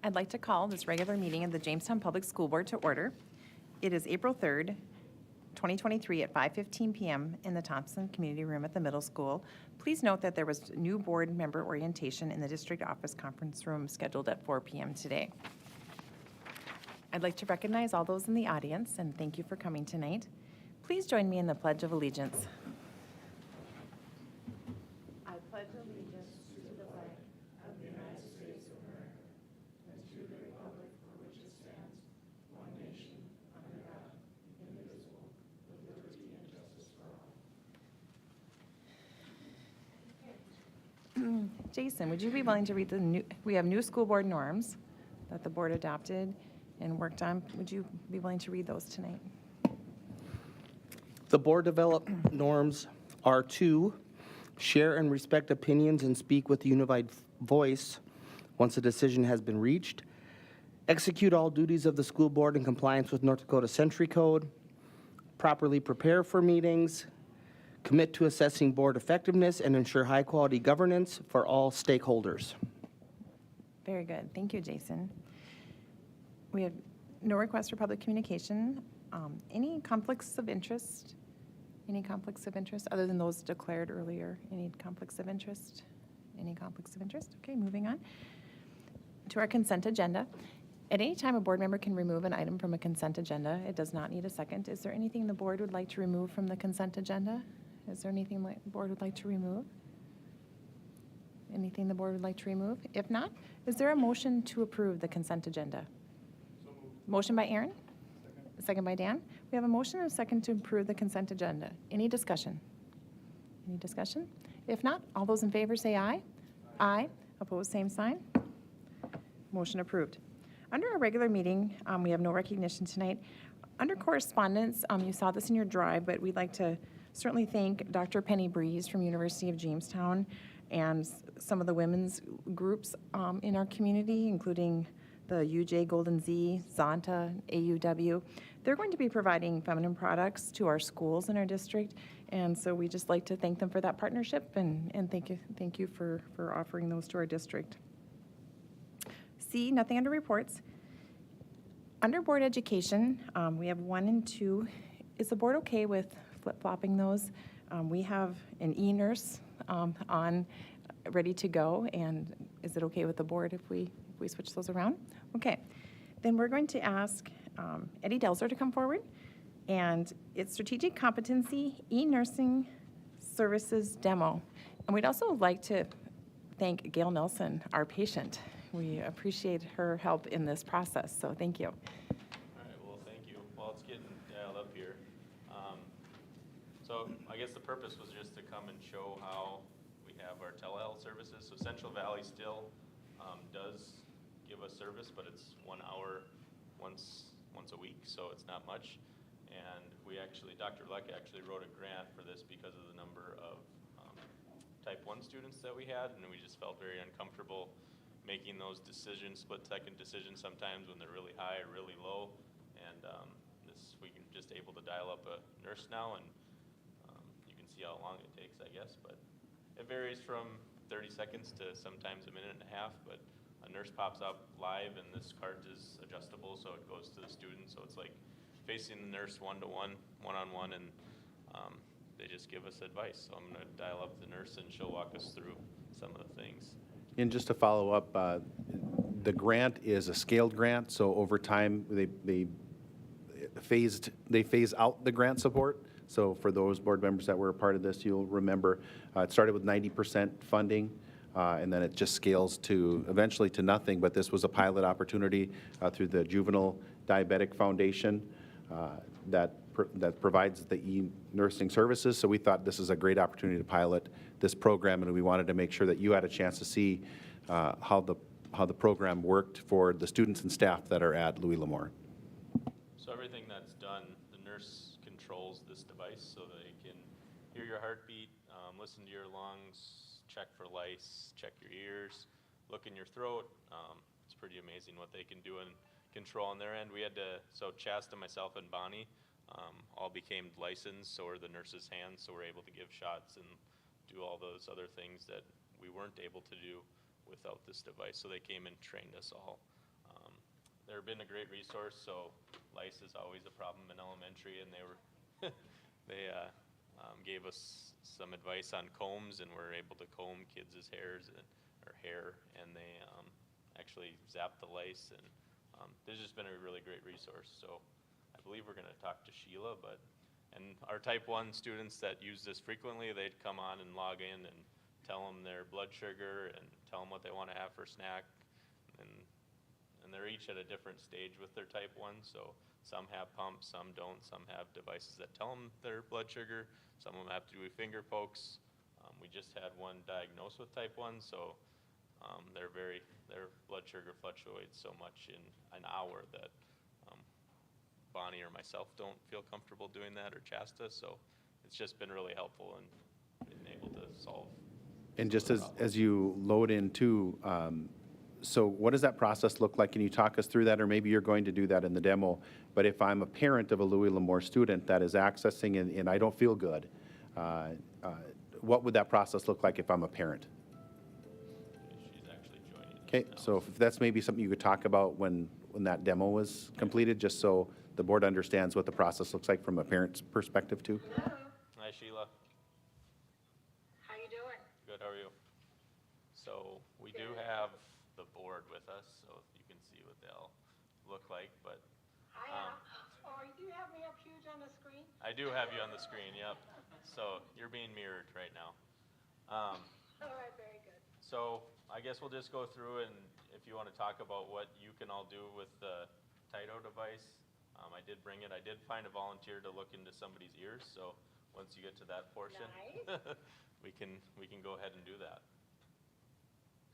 I'd like to call this regular meeting of the Jamestown Public School Board to order. It is April 3rd, 2023 at 5:15 p.m. in the Thompson Community Room at the middle school. Please note that there was new board member orientation in the district office conference room scheduled at 4 p.m. today. I'd like to recognize all those in the audience and thank you for coming tonight. Please join me in the Pledge of Allegiance. I pledge allegiance to the flag of the United States of America and to the republic for which it stands, one nation, under God, indivisible, with liberty and justice for all. Jason, would you be willing to read we have new school board norms that the board adopted and worked on. Would you be willing to read those tonight? The board developed norms are to share and respect opinions and speak with a unified voice once a decision has been reached, execute all duties of the school board in compliance with North Dakota Century Code, properly prepare for meetings, commit to assessing board effectiveness, and ensure high-quality governance for all stakeholders. Very good. Thank you, Jason. We have no request for public communication. Any conflicts of interest? Any conflicts of interest other than those declared earlier? Any conflicts of interest? Any conflicts of interest? Okay, moving on to our consent agenda. At any time, a board member can remove an item from a consent agenda. It does not need a second. Is there anything the board would like to remove from the consent agenda? Is there anything the board would like to remove? Anything the board would like to remove? If not, is there a motion to approve the consent agenda? So moved. Motion by Aaron? Second by Dan. We have a motion and a second to approve the consent agenda. Any discussion? Any discussion? If not, all those in favor say aye. Aye. Opposed, same sign. Motion approved. Under our regular meeting, we have no recognition tonight. Under correspondence, you saw this in your drive, but we'd like to certainly thank Dr. Penny Breeze from University of Jamestown and some of the women's groups in our community, including the UJ Golden Z, Zonta, AUW. They're going to be providing feminine products to our schools in our district, and so we just like to thank them for that partnership and thank you for offering those to our district. C, nothing under reports. Under board education, we have 1 and 2. Is the board okay with flip-flopping those? We have an e-nurse on ready to go, and is it okay with the board if we switch those around? Okay, then we're going to ask Eddie Delzer to come forward, and it's strategic competency e-nursing services demo. And we'd also like to thank Gail Nelson, our patient. We appreciate her help in this process, so thank you. All right, well, thank you. Well, it's getting dialed up here. So I guess the purpose was just to come and show how we have our telehealth services. So Central Valley still does give us service, but it's 1 hour once a week, so it's not much. And we actually, Dr. Leck actually wrote a grant for this because of the number of type 1 students that we had, and we just felt very uncomfortable making those decisions, split-second decisions sometimes when they're really high or really low. And we can just able to dial up a nurse now, and you can see how long it takes, I guess. But it varies from 30 seconds to sometimes a minute and a half, but a nurse pops up live, and this cart is adjustable, so it goes to the student. So it's like facing the nurse one-to-one, one-on-one, and they just give us advice. So I'm going to dial up the nurse, and she'll walk us through some of the things. And just to follow up, the grant is a scaled grant, so over time they phase out the grant support. So for those board members that were a part of this, you'll remember it started with 90% funding, and then it just scales to eventually to nothing. But this was a pilot opportunity through the Juvenile Diabetic Foundation that provides the e-nursing services. So we thought this is a great opportunity to pilot this program, and we wanted to make sure that you had a chance to see how the program worked for the students and staff that are at Louis L'Amour. So everything that's done, the nurse controls this device so they can hear your heartbeat, listen to your lungs, check for lice, check your ears, look in your throat. It's pretty amazing what they can do and control on their end. We had to, so Chasta, myself, and Bonnie all became licensed, so are the nurses' hands, so we're able to give shots and do all those other things that we weren't able to do without this device. So they came and trained us all they've been a great resource, so lice is always a problem in elementary, and they were, they gave us some advice on combs, and we're able to comb kids' hair, and they actually zap the lice, and there's just been a really great resource. So I believe we're gonna talk to Sheila, and our type 1 students that use this frequently, they'd come on and log in and tell them their blood sugar and tell them what they want to have for snack, and they're each at a different stage with their type 1, so some have pumps, some don't, some have devices that tell them their blood sugar, some of them have to do finger pokes. We just had one diagnosed with type 1, so their blood sugar fluctuates so much in an hour that Bonnie or myself don't feel comfortable doing that, or Chasta, so it's just been really helpful in being able to solve. And just as you load in too, so what does that process look like? Can you talk us through that? Or maybe you're going to do that in the demo. But if I'm a parent of a Louis L'Amour student that is accessing and I don't feel good, what would that process look like if I'm a parent? She's actually joining us Okay, now. so if that's maybe something you could talk about when that demo was completed, just so the board understands what the process looks like from a parent's perspective too. Hi, Sheila. How you doing? Good, how are you? So we do have the board with us, so you can see what they'll look like, but Oh, you do have me up huge on the screen? I do have you on the screen, yep. So you're being mirrored right now. All right, very good. So I guess we'll just go through, and if you want to talk about what you can all do with the Tyto device, I did bring it. I did find a volunteer to look into somebody's ears, so once you get to that portion, Nice. we can go ahead and do that.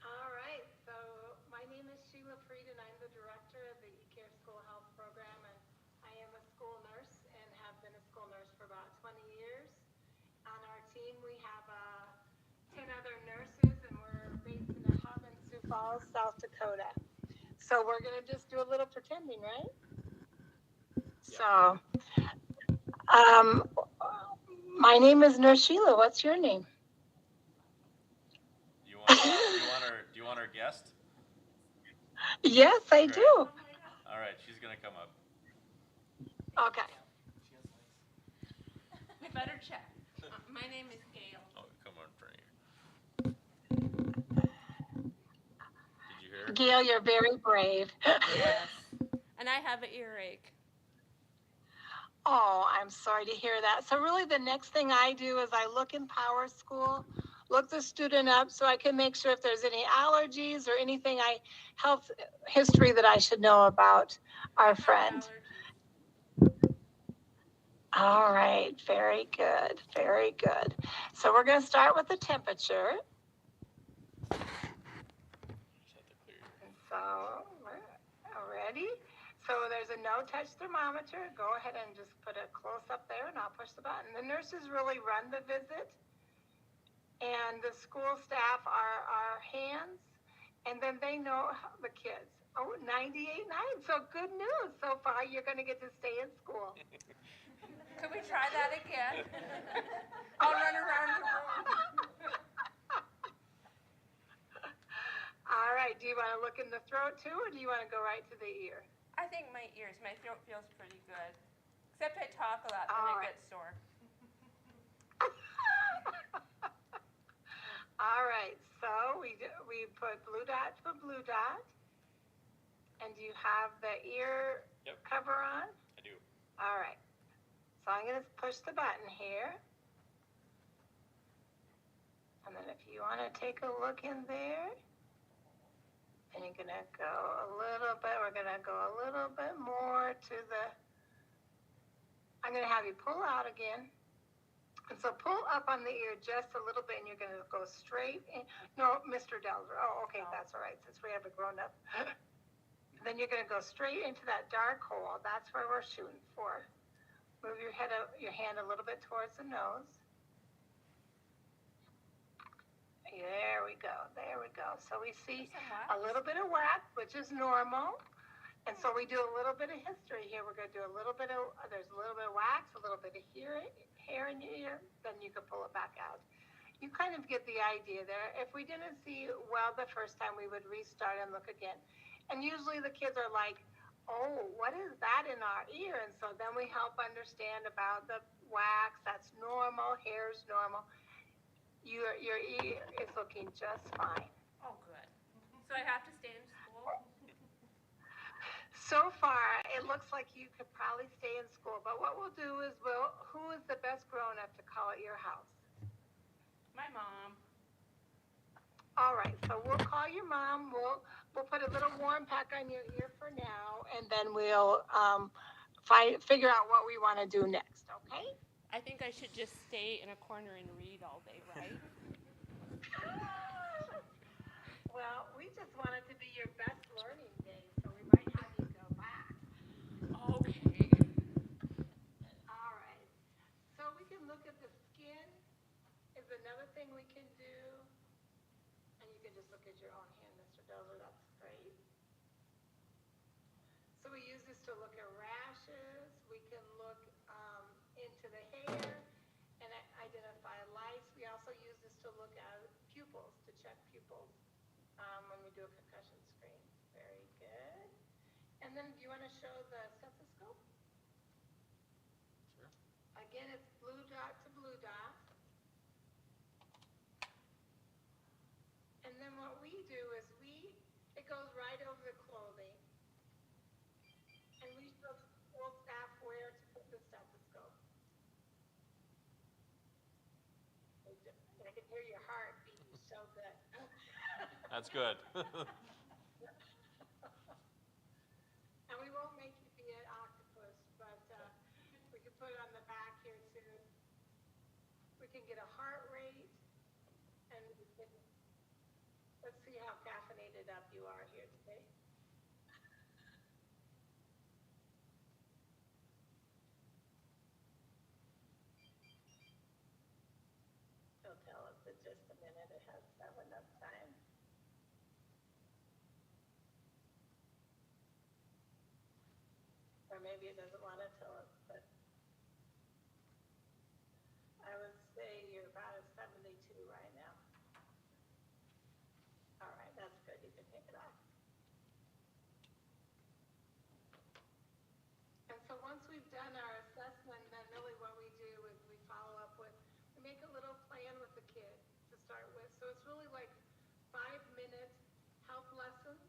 All right, so my name is Sheila Freed, and I'm the director of the eCare School Health Program, and I am a school nurse and have been a school nurse for about 20 years. On our team, we have 10 other nurses, and we're based in a hub in Sioux Falls, South Dakota. So we're going to just do a little pretending, right? So, my name is Nurse Sheila. What's your name? Do you want our guest? Yes, I do. All right, she's gonna come up. Okay. We better check. My name is Gail. Oh, come on, in front of you. Did you hear her? Gail, you're very brave. Yes. And I have an earache. Oh, I'm sorry to hear that. So really the next thing I do is I look in Power School, look the student up so I can make sure if there's any allergies or anything health history that I should know about our friend. All right, very good, very good. So we're going to start with the temperature. So, ready? So there's a no-touch thermometer. Go ahead and just put a close up there, and I'll push the button. The nurses really run the visit, and the school staff are our hands, and then they know the kids. Oh, 98.9. So good news. So far, you're going to get to stay in school. Could we try that again? I'll run around the room. All right. Do you want to look in the throat too, or do you want to go right to the ear? I think my throat feels pretty good. Except I talk a lot, then All it right. gets sore. All right. So we put blue dot to a blue dot. And do you have the ear cover on? I do. All right. So I'm going to push the button here. And then if you want to take a look in there, and you're going to go a little bit, we're going to go a little bit more to the, I'm going to have you pull out again. And so pull up on the ear just a little bit, and you're going to go straight in. No, Mr. Delzer. Oh, okay, that's all right, since we have a grown-up. Then you're going to go straight into that dark hole. That's where we're shooting for. Move your hand a little bit towards the nose. There we go. There we go. So we see a little bit of wax, which is normal. And so we do a little bit of history here. We're going to do a little bit of, there's a little bit of wax, a little bit of hair in your ear, then you can pull it back out. You kind of get the idea there. If we didn't see well the first time, we would restart and look again. And usually the kids are like, oh, what is that in our ear? And so then we help understand about the wax. That's normal. Hair's normal. Your ear is looking just fine. Oh, good. So I have to stay in school? So far, it looks like you could probably stay in school. But what we'll do is who is the best grown up to call at your house? My mom. All right, so we'll call your mom. We'll put a little warm pack on your ear for now, and then we'll figure out what we want to do next. Okay? I think I should just stay in a corner and read all day, right? Well, we just want it to be your best learning day, so we might have you go back. Okay. All right. So we can look at the skin is another thing we can do. And you can just look at your own hand, Mr. Dozer. That's great. So we use this to look at rashes. We can look into the hair and identify lice. We also use this to look at pupils, to check pupils when we do a concussion screen. Very good. And then do you want to show the stethoscope? Sure. Again, it's blue dot to blue dot. And then what we do is it goes right over the clothing. And we show school staff where to put the stethoscope. I can hear your heart beating so good. That's good. And we won't make you be an octopus, but we can put it on the back here too. We can get a heart rate, and let's see how caffeinated up you are here today. It'll tell us in just a minute. It has enough time. Or maybe it doesn't want to tell us, but I would say you're about a 72 right now. All right, that's good. You can take it off. And so once we've done our assessment, then really what we do is we follow up with, we make a little plan with the kid to start with. So it's really like 5-minute health lessons.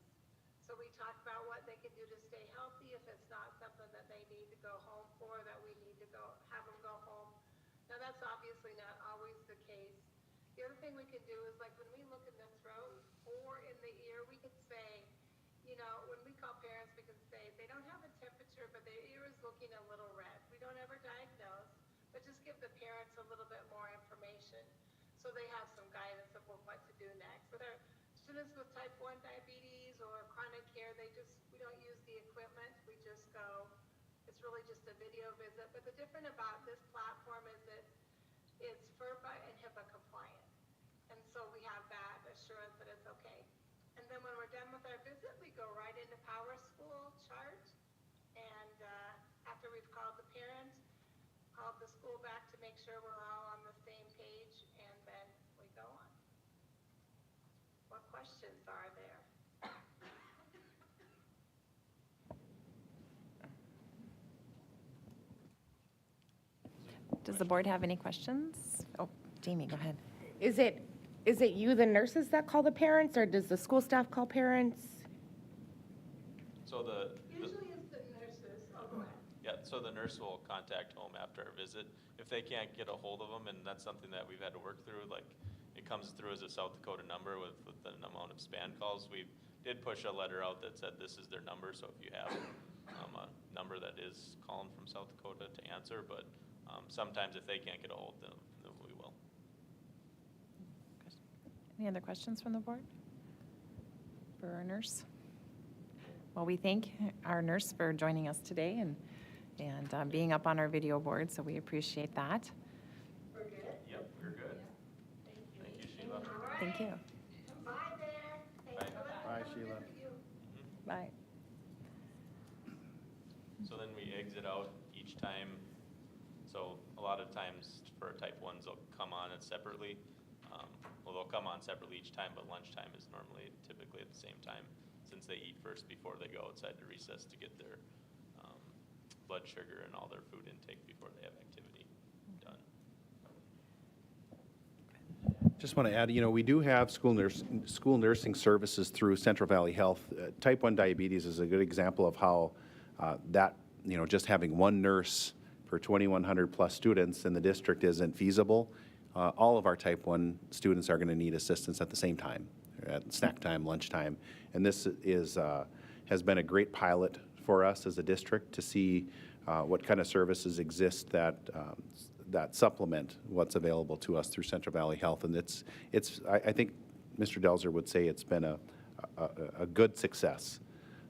So we talk about what they can do to stay healthy if it's not something that they need to go home for, that we need to have them go home. Now that's obviously not always the case. The other thing we can do is like when we look in the throat or in the ear, we can say, you know, when we call parents, we can say they don't have a temperature, but their ear is looking a little red. We don't ever diagnose, but just give the parents a little bit more information so they have some guidance of what to do next. With our students with type 1 diabetes or chronic care, we don't use the equipment. We just go, it's really just a video visit. But the different about this platform is that it's FERPA and HIPAA compliant. And so we have that assurance that it's okay. And then when we're done with our visit, we go right into Power School chart. And after we've called the parent, called the school back to make sure we're all on the same page, and then we go on. What questions are there? Does the board have any questions? Oh, Jamie, go ahead. Is it you, the nurses, that call the parents, or does the school staff call parents? So Usually it's the nurses. Oh, go ahead. yeah, so the nurse will contact home after our visit. If they can't get a hold of them, and that's something that we've had to work through, like it comes through as a South Dakota number with an amount of span calls. We did push a letter out that said this is their number, so if you have a number that is calling from South Dakota to answer, but sometimes if they can't get a hold of them, then we will. Any other questions from the board for our nurse? Well, we thank our nurse for joining us today and being up on our video board, so we appreciate that. We're good? Yep, we're good. Thank you, Sheila. All right. Thank you. Bye there. Thanks for letting Bye, us come Sheila. visit you. Bye. So then we exit out each time. So a lot of times for type 1s, they'll come on it separately. Well, they'll come on separately each time, but lunchtime is normally typically at the same time. since they eat first before they go outside to recess to get their blood sugar and all their food intake before they have activity done. Just want to add, we do have school nursing services through Central Valley Health. Type 1 diabetes is a good example of how that, just having one nurse for 2,100 plus students in the district isn't feasible. All of our type 1 students are going to need assistance at the same time, at snack time, lunchtime. And this has been a great pilot for us as a district to see what kind of services exist that supplement what's available to us through Central Valley Health. And I think Mr. Delzer would say it's been a good success.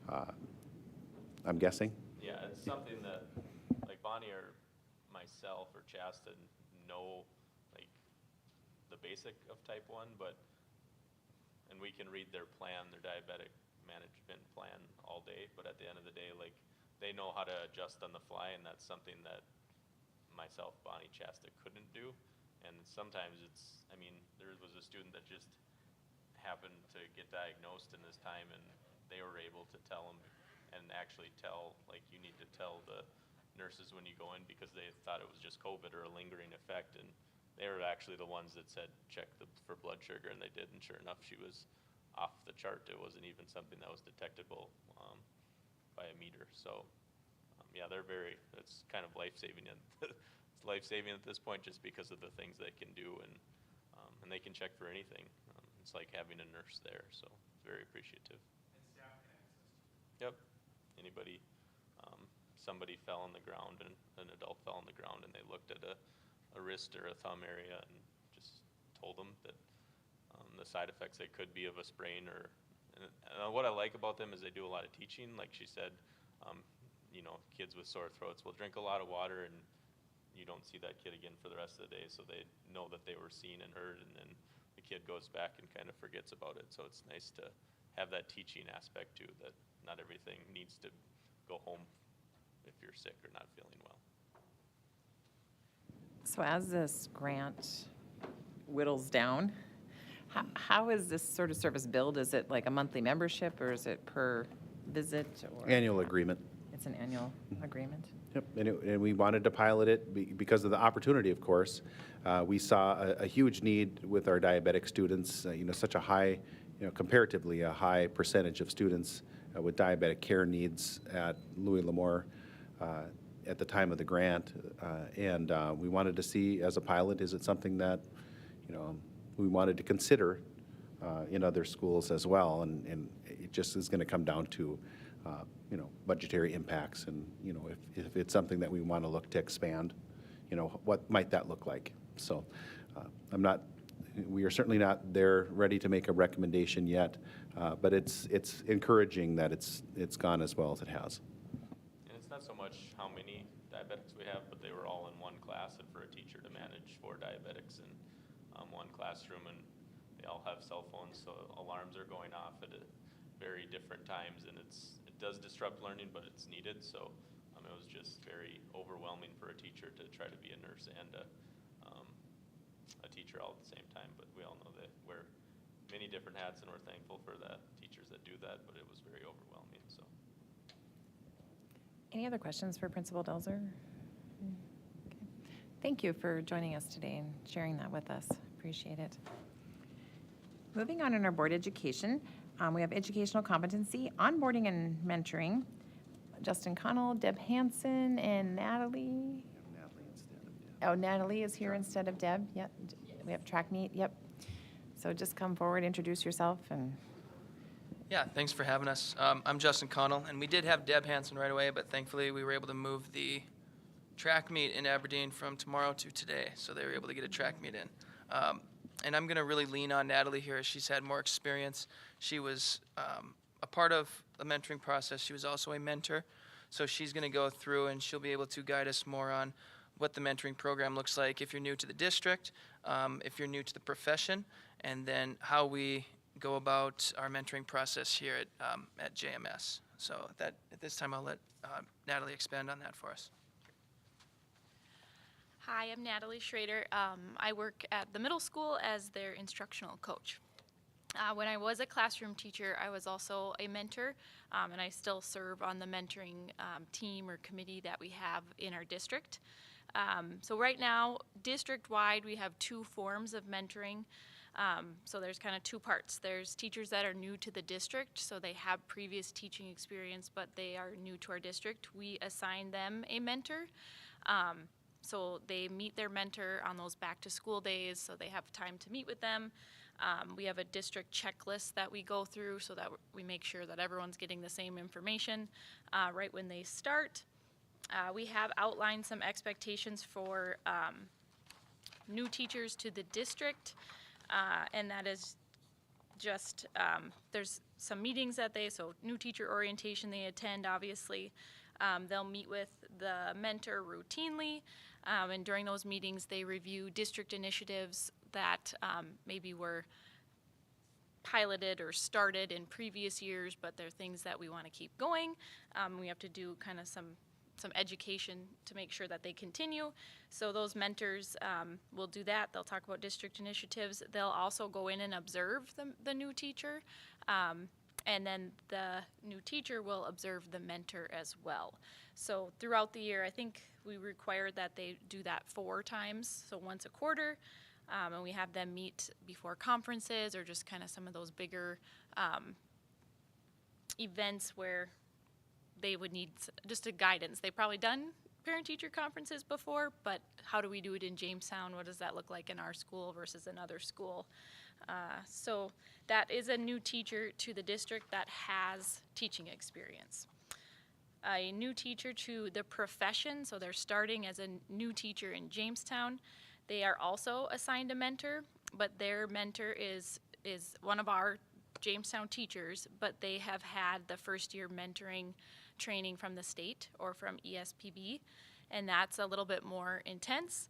I'm guessing? Yeah, it's something that, like Bonnie or myself or Chasta know, like, the basic of type 1, and we can read their plan, their diabetic management plan all day, but at the end of the day, like, they know how to adjust on the fly, and that's something that myself, Bonnie, Chasta couldn't do. And sometimes there was a student that just happened to get diagnosed in this time, and they were able to tell him and actually like, you need to tell the nurses when you go in, because they thought it was just COVID or a lingering effect, and they were actually the ones that said check for blood sugar, and they did, and sure enough, she was off the chart. It wasn't even something that was detectable by a meter. So yeah, it's kind of life-saving. It's life-saving at this point just because of the things they can do, and they can check for anything. It's like having a nurse there, so very appreciative. And staff can access. Yep. Anybody, somebody fell on the ground, and an adult fell on the ground, and they looked at a wrist or a thumb area and just told them that the side effects that could be of a sprain and what I like about them is they do a lot of teaching. Like she said, kids with sore throats will drink a lot of water, and you don't see that kid again for the rest of the day, so they know that they were seen and heard, and then the kid goes back and kind of forgets about it. So it's nice to have that teaching aspect too, that not everything needs to go home if you're sick or not feeling well. So as this grant whittles down, how is this sort of service billed? Is it like a monthly membership, or is it per visit? Or Annual agreement. It's an annual agreement? Yep, and we wanted to pilot it because of the opportunity, of course. We saw a huge need with our diabetic students, such a high, comparatively a high percentage of students with diabetic care needs at Louis L'Amour at the time of the grant. And we wanted to see, as a pilot, is it something that, we wanted to consider in other schools as well. And it just is going to come down to budgetary impacts, and if it's something that we want to look to expand, what might that look like? So we are certainly not there ready to make a recommendation yet, but it's encouraging that it's gone as well as it has. And it's not so much how many diabetics we have, but they were all in one class, and for a teacher to manage 4 diabetics in one classroom, and they all have cell phones, so alarms are going off at very different times, and it does disrupt learning, but it's needed. So it was just very overwhelming for a teacher to try to be a nurse and a teacher all at the same time. But we all know that wear many different hats, and we're thankful for the teachers that do that, but it was very overwhelming. So. Any other questions for Principal Delzer? Okay. Thank you for joining us today and sharing that with us. Appreciate it. Moving on in our board education, we have educational competency, onboarding and mentoring. Justin Connell, Deb Hansen, and Natalie. Oh, Natalie is here instead of Deb. Yep. We have track meet. Yep. So just come forward, introduce yourself, and. Yeah, thanks for having us. I'm Justin Connell, and we did have Deb Hansen right away, but thankfully we were able to move the track meet in Aberdeen from tomorrow to today, so they were able to get a track meet in. And I'm going to really lean on Natalie here as she's had more experience. She was a part of the mentoring process. She was also a mentor, so she's going to go through and she'll be able to guide us more on what the mentoring program looks like if you're new to the district, if you're new to the profession, and then how we go about our mentoring process here at JMS. So at this time, I'll let Natalie expand on that for us. Hi, I'm Natalie Schrader. I work at the middle school as their instructional coach. When I was a classroom teacher, I was also a mentor, and I still serve on the mentoring team or committee that we have in our district. So right now, district-wide, we have 2 forms of mentoring. So there's kind of 2 parts. There's teachers that are new to the district, so they have previous teaching experience, but they are new to our district. We assign them a mentor. So they meet their mentor on those back-to-school days, so they have time to meet with them. We have a district checklist that we go through so that we make sure that everyone's getting the same information right when they start. We have outlined some expectations for new teachers to the district, and that is just, there's some meetings that so new teacher orientation they attend, obviously. They'll meet with the mentor routinely, and during those meetings they review district initiatives that maybe were piloted or started in previous years, but they're things that we want to keep going. We have to do kind of some education to make sure that they continue. So those mentors will do that. They'll talk about district initiatives. They'll also go in and observe the new teacher. And then the new teacher will observe the mentor as well. So throughout the year, I think we require that they do that 4 times, so once a quarter. And we have them meet before conferences or just kind of some of those bigger events where they would need just a guidance. They've probably done parent-teacher conferences before, but how do we do it in Jamestown? What does that look like in our school versus another school? So that is a new teacher to the district that has teaching experience. A new teacher to the profession, so they're starting as a new teacher in Jamestown. They are also assigned a mentor, but their mentor is one of our Jamestown teachers, but they have had the first-year mentoring training from the state or from ESPB, and that's a little bit more intense.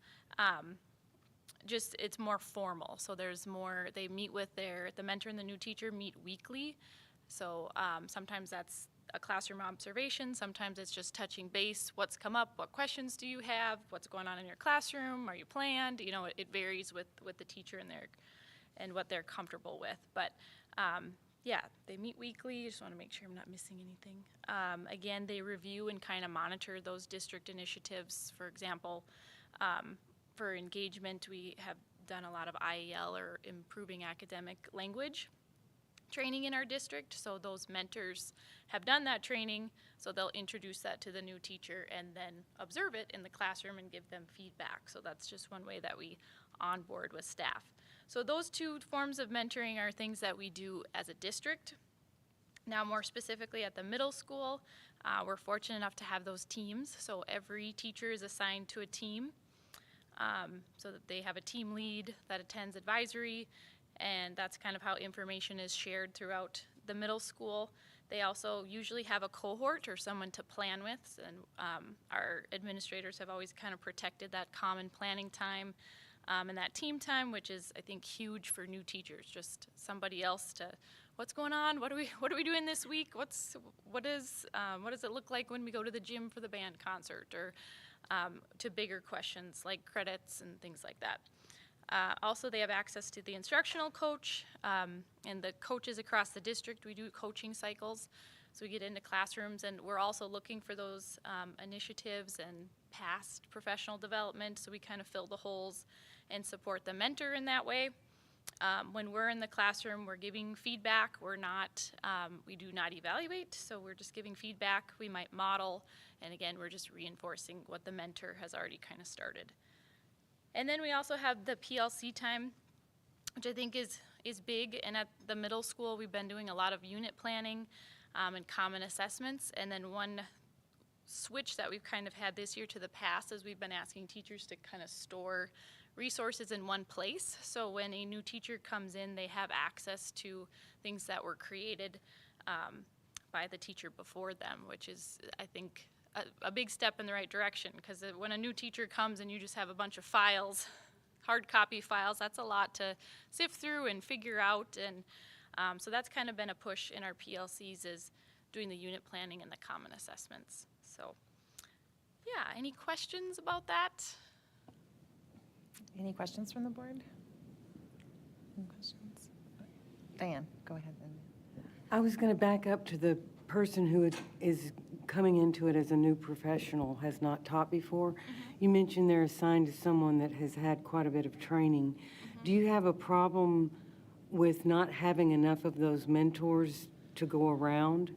It's more formal, so there's more, they meet with the mentor and the new teacher meet weekly, so sometimes that's a classroom observation, sometimes it's just touching base, what's come up, what questions do you have, what's going on in your classroom, are you planned, it varies with the teacher and what they're comfortable with, but yeah, they meet weekly. Just want to make sure I'm not missing anything. Again, they review and kind of monitor those district initiatives. For example, for engagement, we have done a lot of IEL or improving academic language training in our district. So those mentors have done that training, so they'll introduce that to the new teacher and then observe it in the classroom and give them feedback. So that's just one way that we onboard with staff. So those 2 forms of mentoring are things that we do as a district. Now more specifically at the middle school, we're fortunate enough to have those teams. So every teacher is assigned to a team, so that they have a team lead that attends advisory, and that's kind of how information is shared throughout the middle school. They also usually have a cohort or someone to plan with, and our administrators have always kind of protected that common planning time. And that team time, which is, I think, huge for new teachers, just somebody else to, what's going on? What are we doing this week? What does it look like when we go to the gym for the band concert, or to bigger questions like credits and things like that. Also, they have access to the instructional coach and the coaches across the district. We do coaching cycles, so we get into classrooms, and we're also looking for those initiatives and past professional development, so we kind of fill the holes and support the mentor in that way. When we're in the classroom, we're giving feedback. We do not evaluate, so we're just giving feedback. We might model, and again, we're just reinforcing what the mentor has already kind of started. And then we also have the PLC time, which I think is big, and at the middle school, we've been doing a lot of unit planning and common assessments, and then one switch that we've kind of had this year to the past is we've been asking teachers to kind of store resources in one place. So when a new teacher comes in, they have access to things that were created by the teacher before them, which is, I think, a big step in the right direction, because when a new teacher comes and you just have a bunch of files, hard copy files, that's a lot to sift through and figure out. And so that's kind of been a push in our PLCs, is doing the unit planning and the common assessments. So yeah, any questions about that? Any questions from the board? Any questions? Diane, go ahead. I was going to back up to the person who is coming into it as a new professional, has not taught before. You mentioned they're assigned to someone that has had quite a bit of training. Do you have a problem with not having enough of those mentors to go around?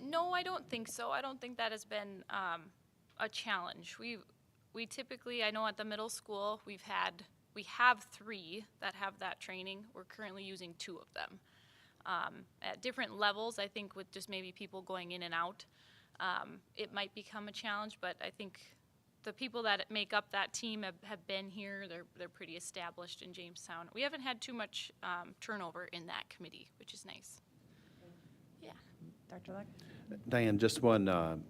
No, I don't think so. I don't think that has been a challenge. We typically, I know at the middle school, we have 3 that have that training. We're currently using 2 of them. At different levels, I think with just maybe people going in and out, it might become a challenge, but I think the people that make up that team have been here. They're pretty established in Jamestown. We haven't had too much turnover in that committee, which is nice. Yeah. Dr. Luck? Diane, just one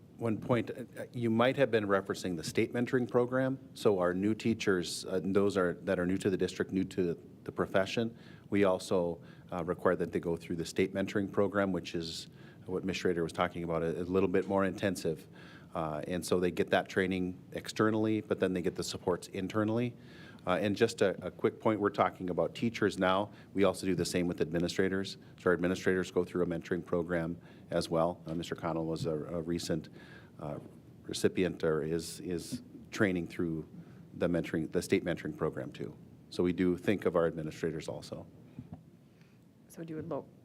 point. You might have been referencing the state mentoring program. So our new teachers, that are new to the district, new to the profession, we also require that they go through the state mentoring program, which is what Ms. Schrader was talking about, a little bit more intensive. And so they get that training externally, but then they get the supports internally. And just a quick point, we're talking about teachers now. We also do the same with administrators. So our administrators go through a mentoring program as well. Mr. Connell was a recent recipient, or is training through the state mentoring program too. So we do think of our administrators also. So do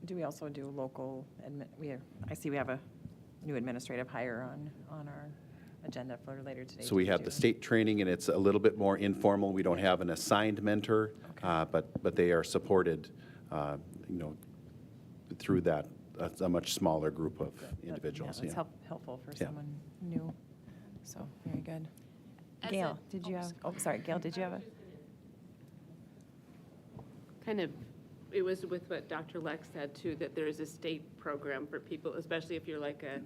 we also do local, I see we have a new administrative hire on our agenda for later today. So we have the state training, and it's a little bit more informal. We don't have an assigned mentor, but they are supported, through that, a much smaller group of individuals. That's helpful for Yeah. someone new. So, very good. As Gail, a- did you have, sorry, Gail, did you have a? Kind of, it was with what Dr. Lex said too, that there is a state program for people, especially if you're like a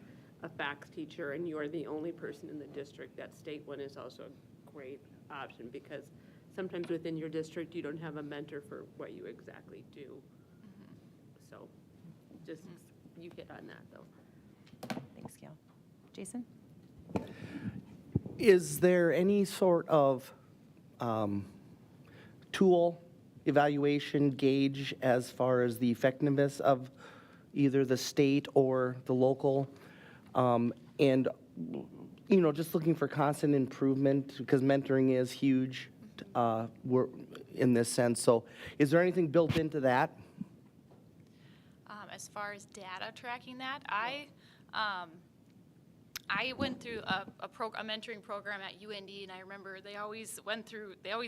FACS teacher and you're the only person in the district. That state one is also a great option, because sometimes within your district, you don't have a mentor for what you exactly do. So just, you hit on that though. Thanks, Gail. Jason? Is there any sort of tool, evaluation, gauge as far as the effectiveness of either the state or the local? And, just looking for constant improvement, because mentoring is huge in this sense. So is there anything built into that? As far as data tracking that, I went through a mentoring program at UND, and I remember they always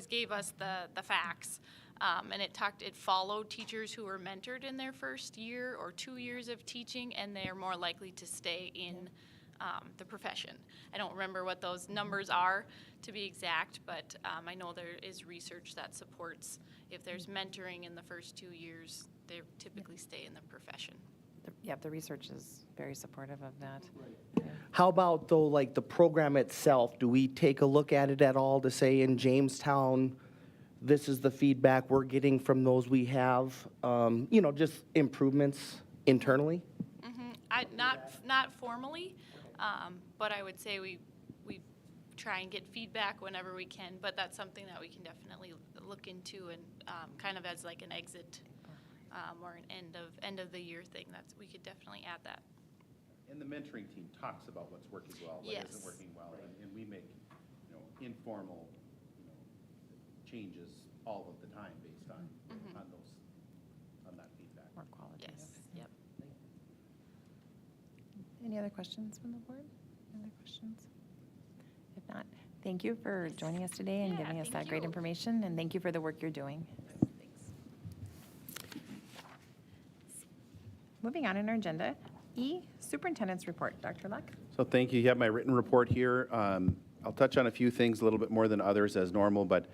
gave us the facts, and it followed teachers who were mentored in their first year or 2 years of teaching, and they're more likely to stay in the profession. I don't remember what those numbers are to be exact, but I know there is research that supports if there's mentoring in the first 2 years, they typically stay in the profession. Yep, the research is very supportive of that. How about though, like the program itself? Do we take a look at it at all to say in Jamestown, this is the feedback we're getting from those we have, just improvements internally? Not formally, but I would say we try and get feedback whenever we can, but that's something that we can definitely look into, and kind of as like an exit or an end of the year thing. We could definitely add that. And the mentoring team talks about what's working well, what Yes. isn't working well, and we make, informal, changes all of the time based on that feedback. More qualitative. Yes. Yep. Any other questions from the board? Any other questions? If not, thank you for joining us today and Yeah, giving us thank that great you. information, and thank you for the work you're doing. Thanks. Moving on in our agenda, E, Superintendent's Report. Dr. Luck? So thank you. You have my written report here. I'll touch on a few things a little bit more than others as normal, but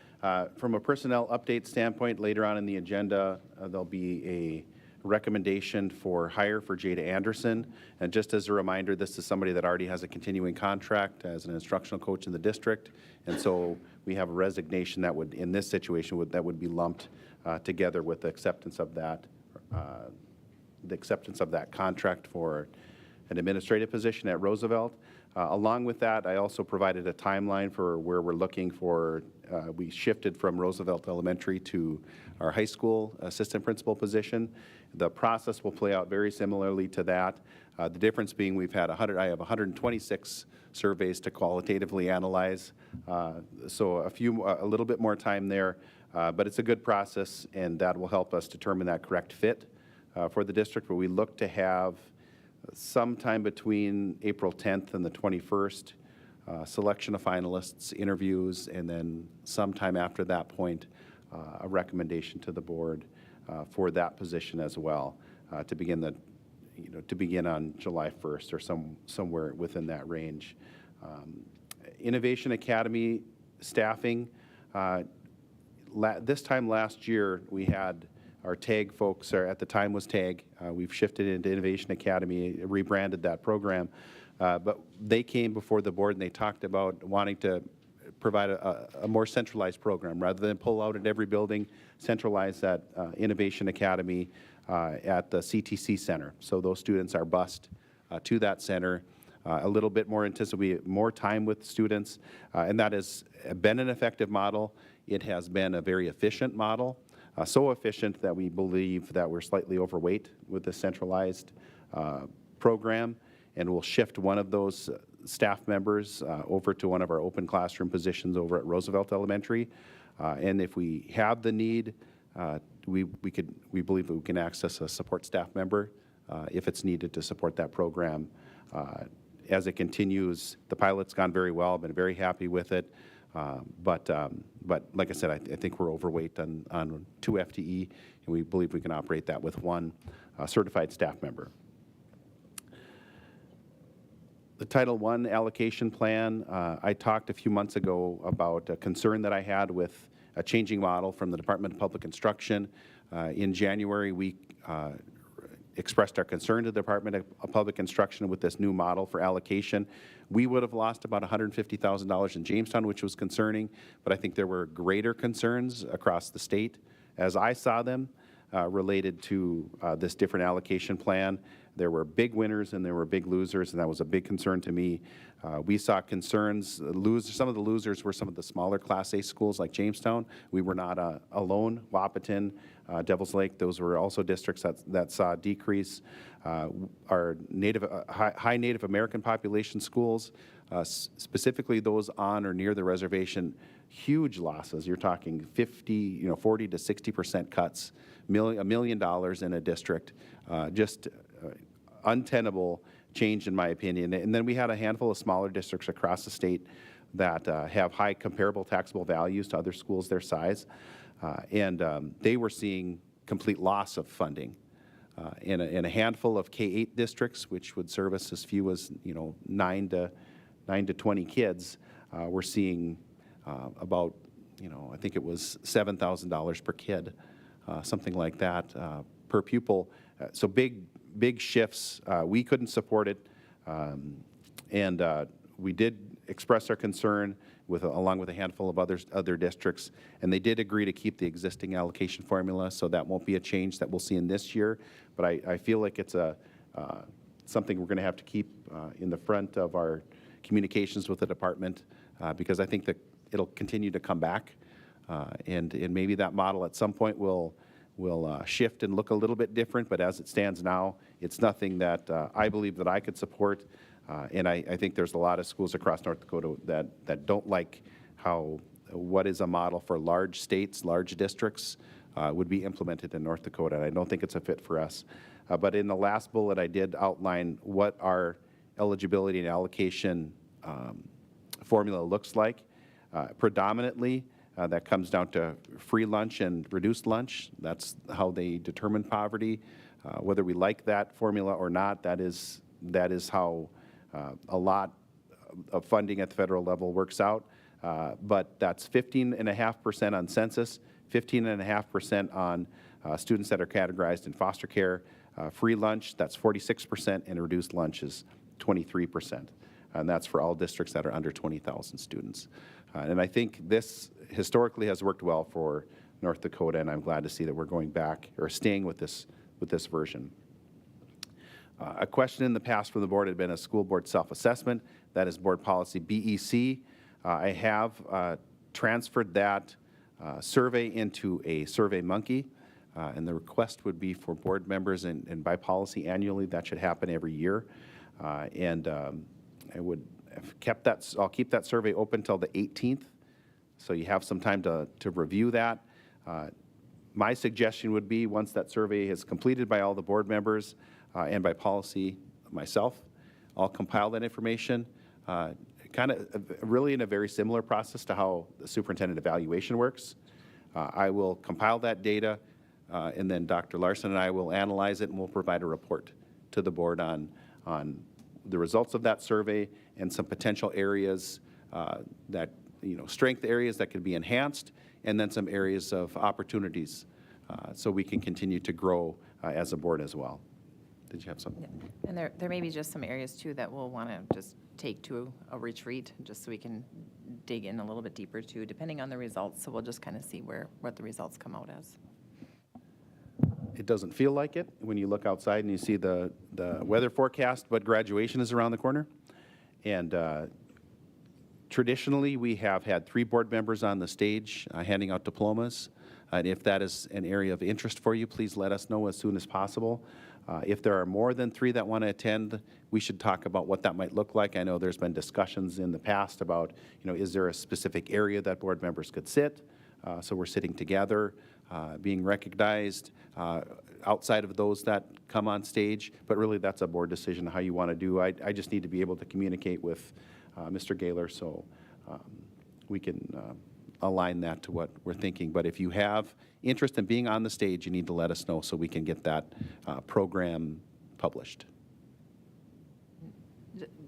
from a personnel update standpoint, later on in the agenda, there'll be a recommendation for hire for Jada Anderson. And just as a reminder, this is somebody that already has a continuing contract as an instructional coach in the district. And so we have a resignation that would, in this situation, that would be lumped together with the acceptance of that contract for an administrative position at Roosevelt. Along with that, I also provided a timeline for where we're looking for, we shifted from Roosevelt Elementary to our high school assistant principal position. The process will play out very similarly to that. The difference being I have 126 surveys to qualitatively analyze, so a little bit more time there, but it's a good process, and that will help us determine that correct fit for the district. But we look to have sometime between April 10th and the 21st, selection of finalists, interviews, and then sometime after that point, a recommendation to the board for that position as well, to begin on July 1st or somewhere within that range. Innovation Academy staffing, this time last year, we had our TAG folks, or at the time was TAG. We've shifted into Innovation Academy, rebranded that program. But they came before the board and they talked about wanting to provide a more centralized program rather than pull out at every building, centralize that Innovation Academy at the CTC Center. So those students are bused to that center. A little bit more anticipated, more time with students, and that has been an effective model. It has been a very efficient model. So efficient that we believe that we're slightly overweight with the centralized program, and we'll shift one of those staff members over to one of our open classroom positions over at Roosevelt Elementary. And if we have the need, we believe that we can access a support staff member if it's needed to support that program. As it continues, the pilot's gone very well. I've been very happy with it. But like I said, I think we're overweight on 2 FTE, and we believe we can operate that with 1 certified staff member. The Title I allocation plan, I talked a few months ago about a concern that I had with a changing model from the Department of Public Instruction. In January, we expressed our concern to the Department of Public Instruction with this new model for allocation. We would have lost about $150,000 in Jamestown, which was concerning, but I think there were greater concerns across the state, as I saw them, related to this different allocation plan. There were big winners and there were big losers, and that was a big concern to me. We saw concerns. Some of the losers were some of the smaller Class A schools like Jamestown. We were not alone. Wapaton, Devils Lake, those were also districts that saw a decrease. Our high Native American population schools, specifically those on or near the reservation, huge losses. You're talking 40 to 60% cuts, $1 million in a district. Just untenable change, in my opinion. And then we had a handful of smaller districts across the state that have high comparable taxable values to other schools their size. And they were seeing complete loss of funding. In a handful of K-8 districts, which would service as few as 9 to 20 kids, we're seeing about I think it was $7,000 per kid, something like that per pupil. So big shifts. We couldn't support it, and we did express our concern along with a handful of other districts, and they did agree to keep the existing allocation formula, so that won't be a change that we'll see in this year. But I feel like it's something we're going to have to keep in the front of our communications with the department, because I think that it'll continue to come back, and maybe that model at some point will shift and look a little bit different, but as it stands now, it's nothing that I believe that I could support. And I think there's a lot of schools across North Dakota that don't like what is a model for large states, large districts, would be implemented in North Dakota. And I don't think it's a fit for us. But in the last bullet, I did outline what our eligibility and allocation formula looks like. Predominantly, that comes down to free lunch and reduced lunch. That's how they determine poverty. Whether we like that formula or not, that is how a lot of funding at the federal level works out. But that's 15.5% on census, 15.5% on students that are categorized in foster care. Free lunch, that's 46%, and reduced lunch is 23%. And that's for all districts that are under 20,000 students. And I think this historically has worked well for North Dakota, and I'm glad to see that we're going back or staying with this version. A question in the past from the board had been a school board self-assessment. That is board policy BEC. I have transferred that survey into a Survey Monkey, and the request would be for board members, and by policy annually, that should happen every year. I would have kept that, I'll keep that survey open till the 18th, so you have some time to review that. My suggestion would be, once that survey is completed by all the board members and by policy myself, I'll compile that information, kind of really in a very similar process to how the superintendent evaluation works. I will compile that data, and then Dr. Larson and I will analyze it, and we'll provide a report to the board on the results of that survey and some potential areas that, strength areas that could be enhanced, and then some areas of opportunities so we can continue to grow as a board as well. Did you have something? Yeah. And there may be just some areas too that we'll want to just take to a retreat, just so we can dig in a little bit deeper too, depending on the results. So we'll just kind of see what the results come out as. It doesn't feel like it when you look outside and you see the weather forecast, but graduation is around the corner. And traditionally, we have had 3 board members on the stage handing out diplomas. And if that is an area of interest for you, please let us know as soon as possible. If there are more than 3 that want to attend, we should talk about what that might look like. I know there's been discussions in the past about, is there a specific area that board members could sit? So we're sitting together, being recognized outside of those that come on stage. But really, that's a board decision how you want to do. I just need to be able to communicate with Mr. Gaylor so we can align that to what we're thinking. But if you have interest in being on the stage, you need to let us know so we can get that program published.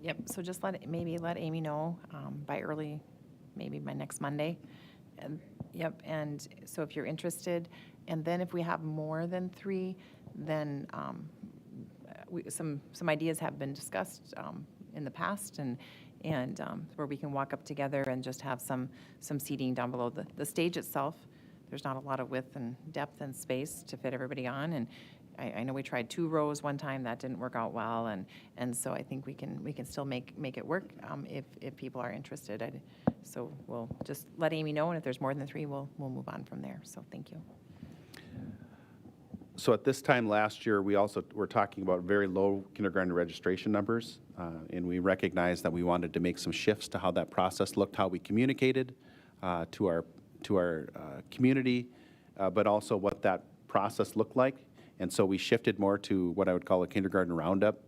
Yep, so just maybe let Amy know by early, maybe by next Monday. And, yep, and so if you're interested, and then if we have more than 3, then some ideas have been discussed in the past, and where we can walk up together and just have some seating down below the stage itself. There's not a lot of width and depth and space to fit everybody on, and I know we tried 2 rows one time, that didn't work out well, and so I think we can still make it work if people are interested. So we'll just let Amy know, and if there's more than 3, we'll move on from there. So thank you. So at this time last year, we also were talking about very low kindergarten registration numbers, and we recognized that we wanted to make some shifts to how that process looked, how we communicated to our community, but also what that process looked like. And so we shifted more to what I would call a kindergarten roundup.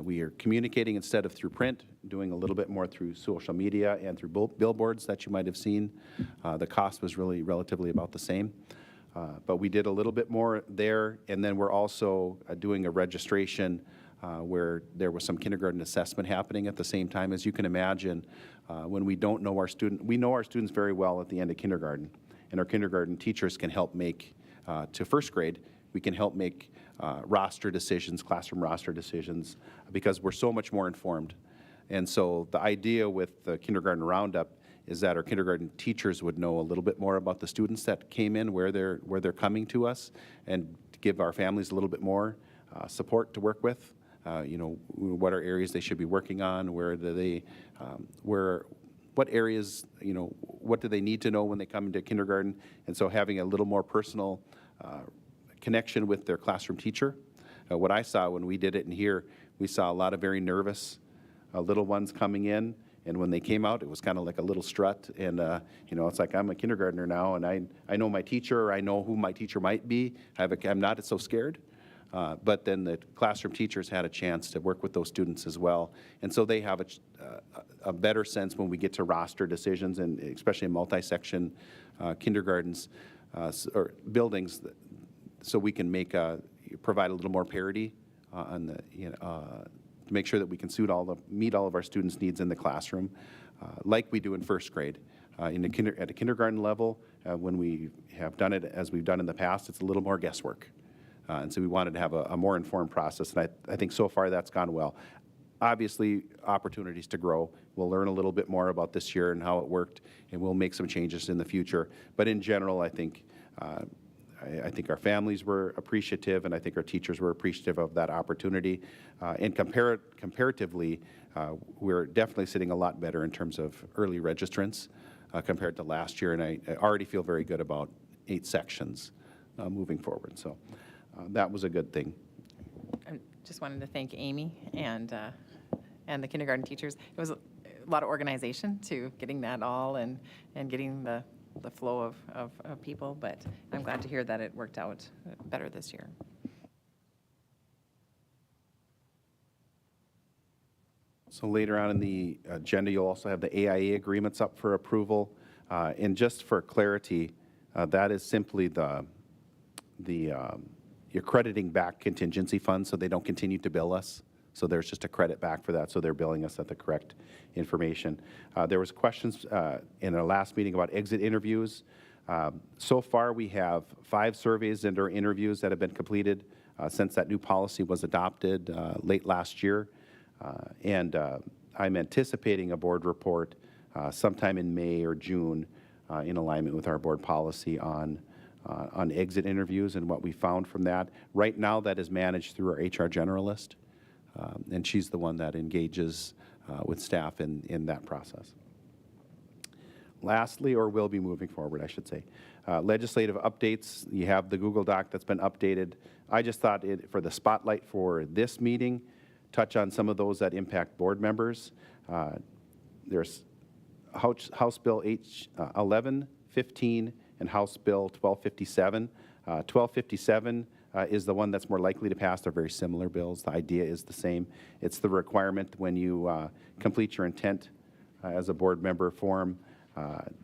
We are communicating instead of through print, doing a little bit more through social media and through billboards that you might have seen. The cost was really relatively about the same. But we did a little bit more there, and then we're also doing a registration where there was some kindergarten assessment happening at the same time. As you can imagine, when we don't know our student, we know our students very well at the end of kindergarten, and our kindergarten teachers can help make, to first grade, we can help make roster decisions, classroom roster decisions, because we're so much more informed. And so the idea with the kindergarten roundup is that our kindergarten teachers would know a little bit more about the students that came in, where they're coming to us, and to give our families a little bit more support to work with. What are areas they should be working on? Where do they, what areas, what do they need to know when they come into kindergarten? And so having a little more personal connection with their classroom teacher. What I saw when we did it in here, we saw a lot of very nervous little ones coming in. And when they came out, it was kind of like a little strut. And, it's like, I'm a kindergartner now, and I know my teacher, or I know who my teacher might be. I'm not so scared. But then the classroom teachers had a chance to work with those students as well. And so they have a better sense when we get to roster decisions, and especially in multi-section kindergartens or buildings, so we can provide a little more parity on the, to make sure that we can meet all of our students' needs in the classroom, like we do in first grade. At a kindergarten level, when we have done it as we've done in the past, it's a little more guesswork. And so we wanted to have a more informed process, and I think so far that's gone well. Obviously, opportunities to grow. We'll learn a little bit more about this year and how it worked, and we'll make some changes in the future. But in general, I think I think our families were appreciative, and I think our teachers were appreciative of that opportunity. And comparatively, we're definitely sitting a lot better in terms of early registrants compared to last year, and I already feel very good about 8 sections moving forward. So that was a good thing. I just wanted to thank Amy and the kindergarten teachers. It was a lot of organization to getting that all and getting the flow of people, but I'm glad to hear that it worked out better this year. So later on in the agenda, you'll also have the AIA agreements up for approval. And just for clarity, that is simply you're crediting back contingency funds so they don't continue to bill us. So there's just a credit back for that, so they're billing us at the correct information. There was questions in our last meeting about exit interviews. So far, we have 5 surveys and/or interviews that have been completed since that new policy was adopted late last year. And I'm anticipating a board report sometime in May or June in alignment with our board policy on exit interviews and what we found from that. Right now, that is managed through our HR generalist, and she's the one that engages with staff in that process. Lastly, or will be moving forward, I should say, legislative updates. You have the Google Doc that's been updated. I just thought for the spotlight for this meeting, touch on some of those that impact board members. There's House Bill H 1115 and House Bill 1257. 1257 is the one that's more likely to pass. They're very similar bills. The idea is the same. It's the requirement when you complete your intent as a board member form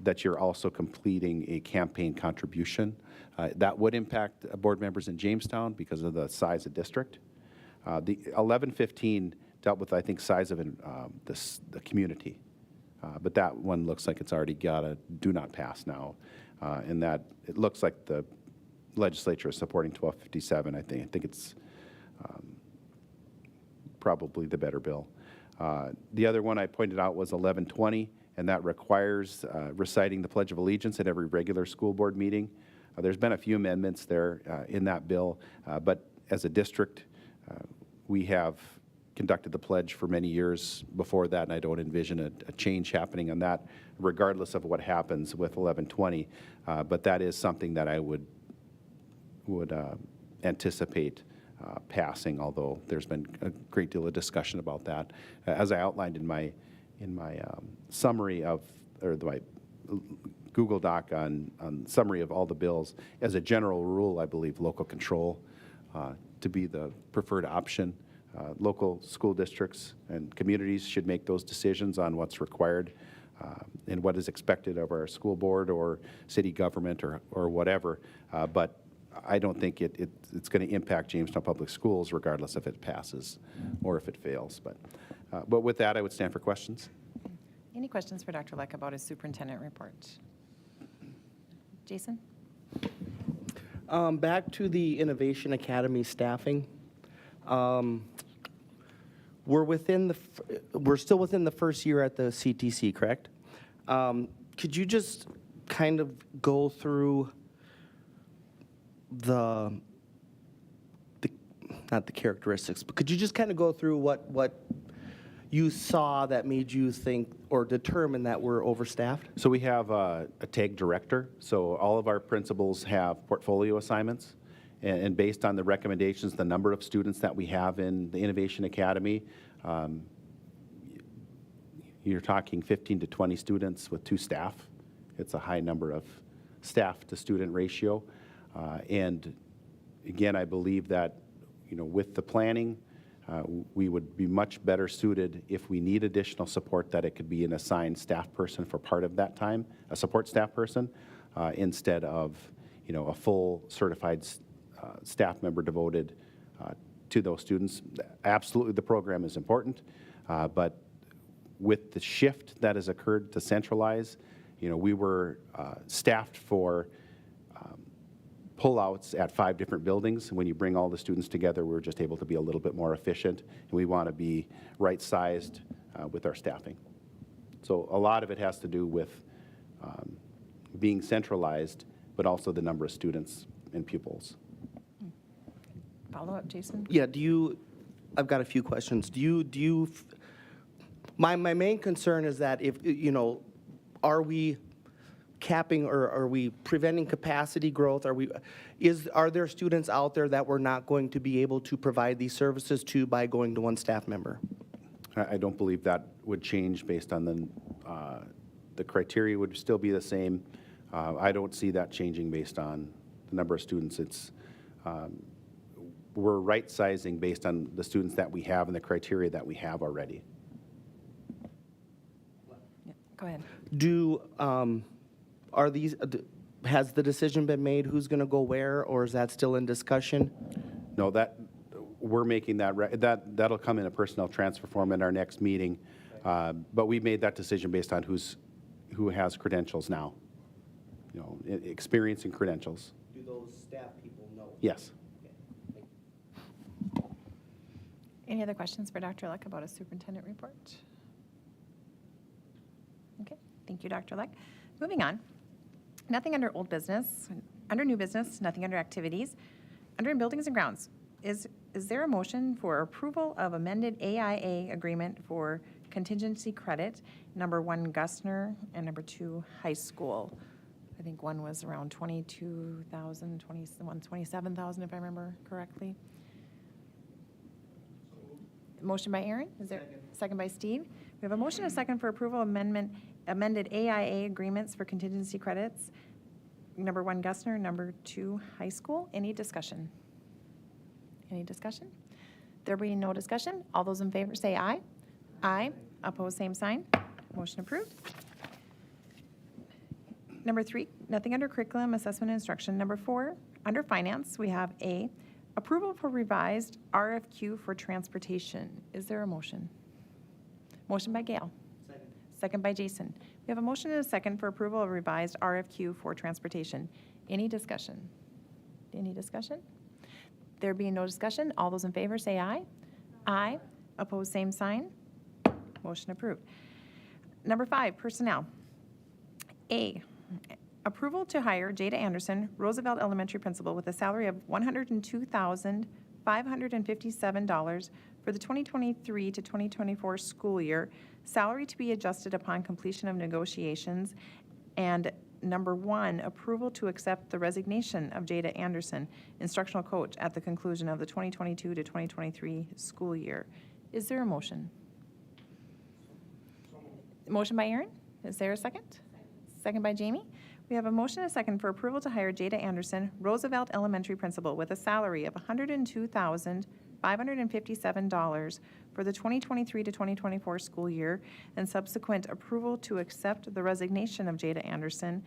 that you're also completing a campaign contribution. That would impact board members in Jamestown because of the size of district. The 1115 dealt with, I think, size of the community. But that one looks like it's already got a do not pass now. And that it looks like the legislature is supporting 1257. I think it's probably the better bill. The other one I pointed out was 1120, and that requires reciting the Pledge of Allegiance at every regular school board meeting. There's been a few amendments there in that bill, but as a district, we have conducted the pledge for many years before that, and I don't envision a change happening on that, regardless of what happens with 1120. But that is something that I would anticipate passing, although there's been a great deal of discussion about that. As I outlined in my summary of, or my Google Doc on summary of all the bills, as a general rule, I believe local control to be the preferred option. Local school districts and communities should make those decisions on what's required and what is expected of our school board or city government or whatever. But I don't think it's going to impact Jamestown Public Schools regardless if it passes or if it fails. But with that, I would stand for questions. Any questions for Dr. Leck about his superintendent report? Jason? Back to the Innovation Academy staffing. We're still within the first year at the CTC, correct? Could you just kind of go through not the characteristics, but could you just kind of go through what you saw that made you think or determine that we're overstaffed? So we have a TAG director. So all of our principals have portfolio assignments. And based on the recommendations, the number of students that we have in the Innovation Academy, you're talking 15 to 20 students with 2 staff. It's a high number of staff to student ratio. And again, I believe that, with the planning, we would be much better suited if we need additional support, that it could be an assigned staff person for part of that time, a support staff person, instead of, a full certified staff member devoted to those students. Absolutely, the program is important, but with the shift that has occurred to centralize, we were staffed for pullouts at 5 different buildings. When you bring all the students together, we're just able to be a little bit more efficient, and we want to be right-sized with our staffing. So a lot of it has to do with being centralized, but also the number of students and pupils. Follow up, Jason? Yeah, I've got a few questions. My main concern is that if, are we capping or are we preventing capacity growth? Are there students out there that we're not going to be able to provide these services to by going to one staff member? I don't believe that would change based on the criteria would still be the same. I don't see that changing based on the number of students. We're right sizing based on the students that we have and the criteria that we have already. Yeah, go ahead. Has the decision been made who's going to go where, or is that still in discussion? No, we're making that'll come in a personnel transfer form in our next meeting. But we made that decision based on who has credentials now, experience and credentials. Do those staff people know? Yes. Any other questions for Dr. Luck about a superintendent report? Okay, thank you, Dr. Luck. Moving on. Nothing under old business. Under new business, nothing under activities. Under buildings and grounds, is there a motion for approval of amended AIA agreement for contingency credit, number 1 Gustner and number 2 high school? I think one was around 22,000, 27,000 if I remember correctly. Motion by Aaron, is there? Second by Steve. We have a motion and a second for approval of amended AIA agreements for contingency credits, number 1 Gustner, number 2 high school. Any discussion? Any discussion? There being no discussion, all those in favor say aye. Aye. Opposed, same sign. Motion approved. Number 3, nothing under curriculum, assessment, and instruction. Number 4, under finance, we have A, approval for revised RFQ for transportation. Is there a motion? Motion by Gail. Second by Jason. We have a motion and a second for approval of revised RFQ for transportation. Any discussion? Any discussion? There being no discussion, all those in favor say aye. Aye. Opposed, same sign. Motion approved. Number 5, personnel. A, approval to hire Jada Anderson, Roosevelt Elementary Principal, with a salary of $102,557 for the 2023 to 2024 school year, salary to be adjusted upon completion of negotiations. And number 1, approval to accept the resignation of Jada Anderson, instructional coach, at the conclusion of the 2022 to 2023 school year. Is there a motion? Motion by Aaron. Is there a second? Second by Jamie. We have a motion and a second for approval to hire Jada Anderson, Roosevelt Elementary Principal, with a salary of $102,557 for the 2023 to 2024 school year, and subsequent approval to accept the resignation of Jada Anderson,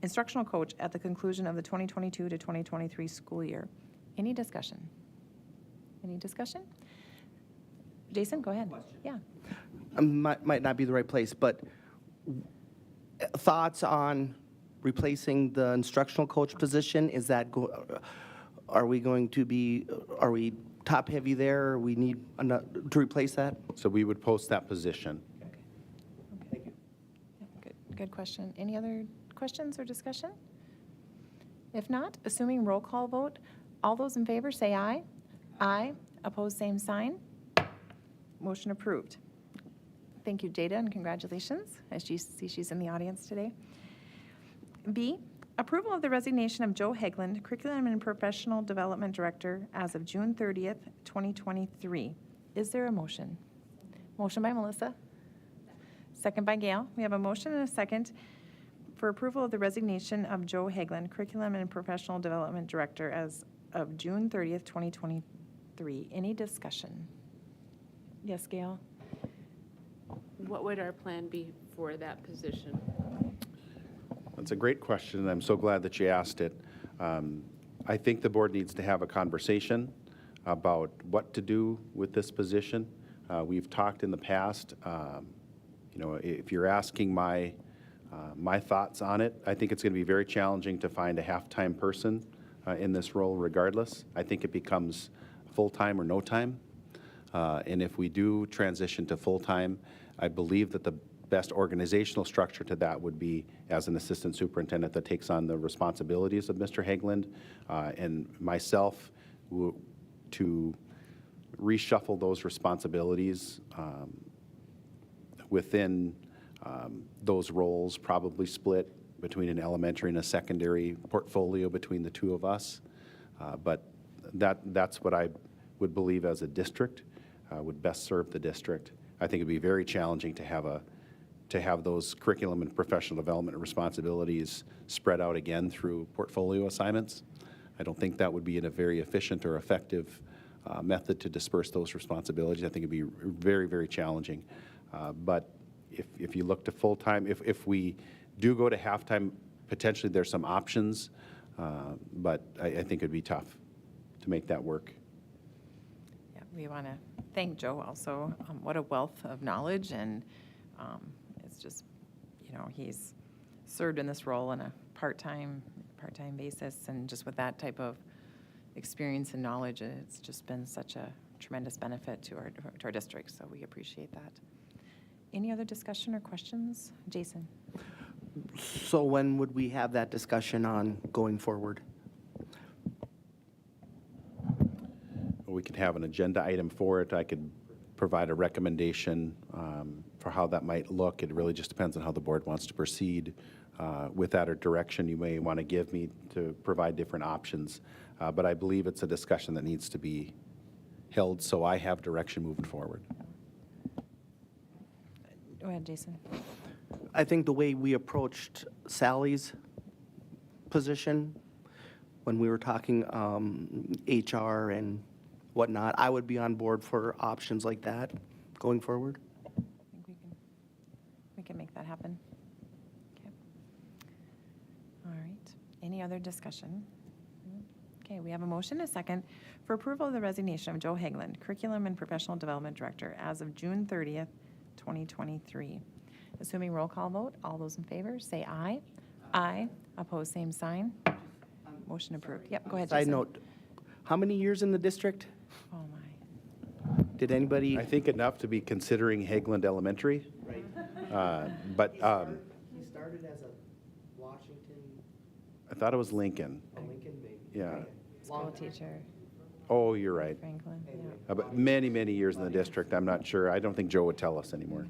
instructional coach, at the conclusion of the 2022 to 2023 school year. Any discussion? Any discussion? Jason, go ahead. Yeah. Might not be the right place, but thoughts on replacing the instructional coach position? Are we top heavy there, or we need to replace that? So we would post that position. Thank you. Good question. Any other questions or discussion? If not, assuming roll call vote, all those in favor say aye. Aye. Opposed, same sign. Motion approved. Thank you, Jada, and congratulations. As you see, she's in the audience today. B, approval of the resignation of Joe Hegland, Curriculum and Professional Development Director, as of June 30th, 2023. Is there a motion? Motion by Melissa. Second by Gail. We have a motion and a second for approval of the resignation of Joe Hegland, Curriculum and Professional Development Director, as of June 30th, 2023. Any discussion? Yes, Gail? What would our plan be for that position? That's a great question, and I'm so glad that you asked it. I think the board needs to have a conversation about what to do with this position. We've talked in the past, if you're asking my thoughts on it, I think it's going to be very challenging to find a half-time person in this role regardless. I think it becomes full-time or no time. And if we do transition to full-time, I believe that the best organizational structure to that would be as an assistant superintendent that takes on the responsibilities of Mr. Hageland and myself to reshuffle those responsibilities within those roles, probably split between an elementary and a secondary portfolio between the two of us. But that's what I would believe as a district would best serve the district. I think it'd be very challenging to have those curriculum and professional development responsibilities spread out again through portfolio assignments. I don't think that would be a very efficient or effective method to disperse those responsibilities. I think it'd be very, very challenging. But if you look to full-time, if we do go to half-time, potentially there's some options, but I think it'd be tough to make that work. Yeah, we want to thank Joe also. What a wealth of knowledge, and it's just, he's served in this role on a part-time basis, and just with that type of experience and knowledge, it's just been such a tremendous benefit to our district, so we appreciate that. Any other discussion or questions? Jason? So when would we have that discussion on going forward? We could have an agenda item for it. I could provide a recommendation for how that might look. It really just depends on how the board wants to proceed with that, or direction you may want to give me to provide different options. But I believe it's a discussion that needs to be held so I have direction moving forward. Go ahead, Jason. I think the way we approached Sally's position when we were talking HR and whatnot, I would be on board for options like that going forward. I think we can make that happen. Okay. All right. Any other discussion? Okay, we have a motion, a second, for approval of the resignation of Joe Hageland, Curriculum and Professional Development Director, as of June 30th, 2023. Assuming roll call vote, all those in favor, say aye. Aye. Opposed, same sign. Motion approved. Yep, go ahead, Jason. Side note, how many years in the district? Oh, my. Did anybody? I think enough to be considering Hageland Elementary. Right. But He started as a Washington, I thought it was Lincoln. Lincoln, maybe. Yeah. School teacher, Oh, you're right. Franklin. Yeah. But many, many years in the district. I'm not sure. I don't think Joe would tell us anymore.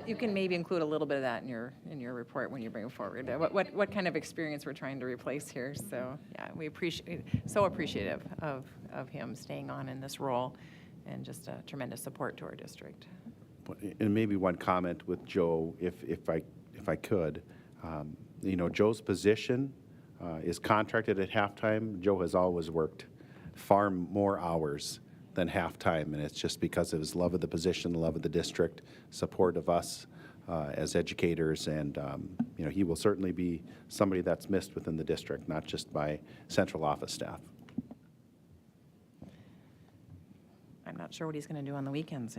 You can maybe include a little bit of that in your report when you bring it forward. What kind of experience we're trying to replace here? So yeah, we so appreciative of him staying on in this role, and just a tremendous support to our district. And maybe one comment with Joe, if I could, Joe's position is contracted at halftime. Joe has always worked far more hours than halftime, and it's just because of his love of the position, love of the district, support of us as educators, and he will certainly be somebody that's missed within the district, not just by central office staff. I'm not sure what he's going to do on the weekends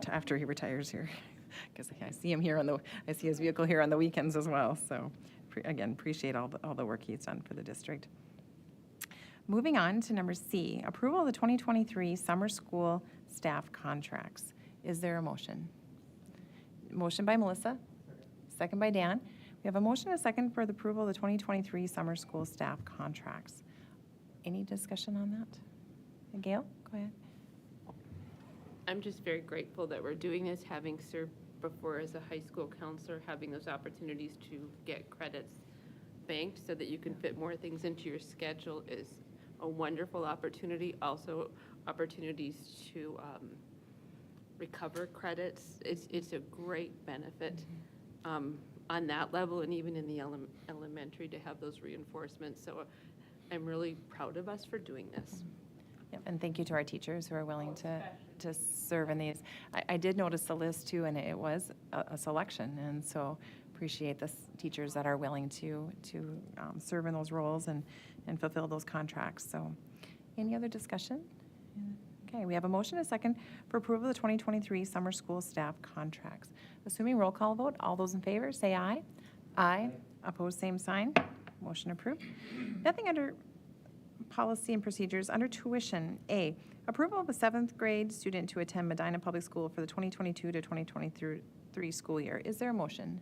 after he retires here, because I see him here I see his vehicle here on the weekends as well. So again, appreciate all the work he's done for the district. Moving on to number C, approval of the 2023 summer school staff contracts. Is there a motion? Motion by Melissa, second by Dan. We have a motion and a second for the approval of the 2023 summer school staff contracts. Any discussion on that? Gail, go ahead. I'm just very grateful that we're doing this, having served before as a high school counselor, having those opportunities to get credits banked so that you can fit more things into your schedule is a wonderful opportunity. Also, opportunities to recover credits. It's a great benefit on that level, and even in the elementary to have those reinforcements. So I'm really proud of us for doing this. Yep, and thank you to our teachers who are willing to serve in these. I did notice the list too, and it was a selection, and so appreciate the teachers that are willing to serve in those roles and fulfill those contracts. So any other discussion? Okay, we have a motion and a second for approval of the 2023 summer school staff contracts. Assuming roll call vote, all those in favor say aye. Aye. Opposed, same sign. Motion approved. Nothing under policy and procedures. Under tuition, A, approval of a 7th grade student to attend Medina Public School for the 2022 to 2023 2023 school year. Is there a motion?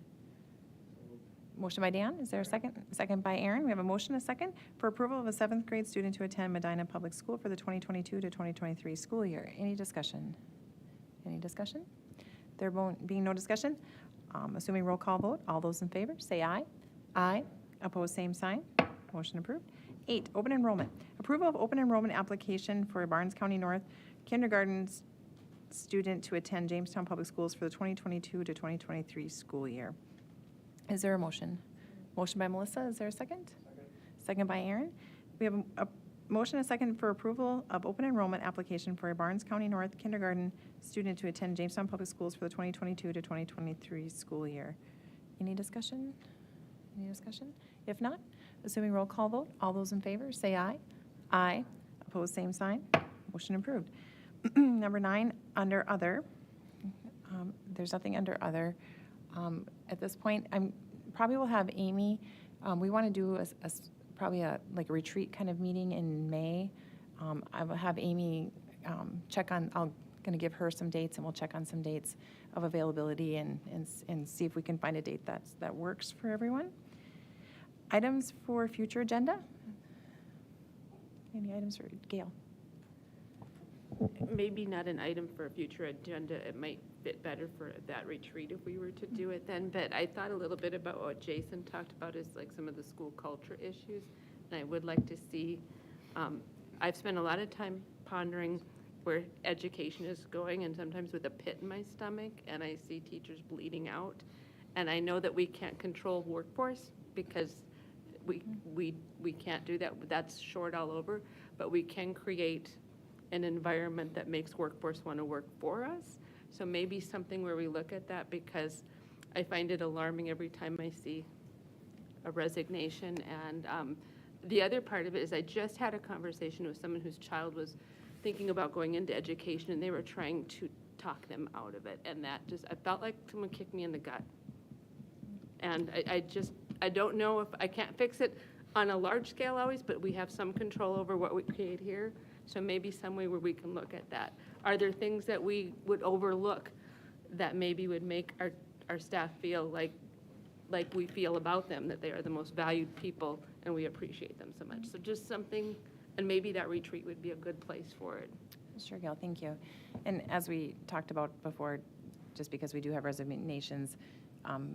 Motion by Dan, is there a second? Second by Aaron. We have a motion, a second, for approval of a 7th grade student to attend Medina Public School for the 2022 to 2023 school year. Any discussion? Any discussion? There being no discussion, assuming roll call vote, all those in favor, say aye. Aye. Opposed, same sign. Motion approved. 8, open enrollment. Approval of open enrollment application for a Barnes County North kindergarten student to attend Jamestown Public Schools for the 2022 to 2023 school year. Is there a motion? Motion by Melissa, is there a second? Second by Aaron. We have a motion, a second for approval of open enrollment application for a Barnes County North kindergarten student to attend Jamestown Public Schools for the 2022 to 2023 school year. Any discussion? Any discussion? If not, assuming roll call vote, all those in favor, say aye. Aye. Opposed, same sign. Motion approved. Number 9, under other. There's nothing under other. At this point, probably will have Amy, we want to do probably like a retreat kind of meeting in May. I will have Amy check on, I'm going to give her some dates, and we'll check on some dates of availability and see if we can find a date that works for everyone. Items for future agenda? Any items for Gail? Maybe not an item for a future agenda. It might fit better for that retreat if we were to do it then. But I thought a little bit about what Jason talked about is like some of the school culture issues. And I would like to see, I've spent a lot of time pondering where education is going, and sometimes with a pit in my stomach, and I see teachers bleeding out. And I know that we can't control workforce because we can't do that. That's short all over. But we can create an environment that makes workforce want to work for us. So maybe something where we look at that, because I find it alarming every time I see a resignation. And the other part of it is I just had a conversation with someone whose child was thinking about going into education, and they were trying to talk them out of it. And that just, I felt like someone kicked me in the gut. And I don't know if, I can't fix it on a large scale always, but we have some control over what we create here. So maybe some way where we can look at that. Are there things that we would overlook that maybe would make our staff feel like we feel about them, that they are the most valued people and we appreciate them so much? So just something, and maybe that retreat would be a good place for it. Sure, Gail, thank you. And as we talked about before, just because we do have resignations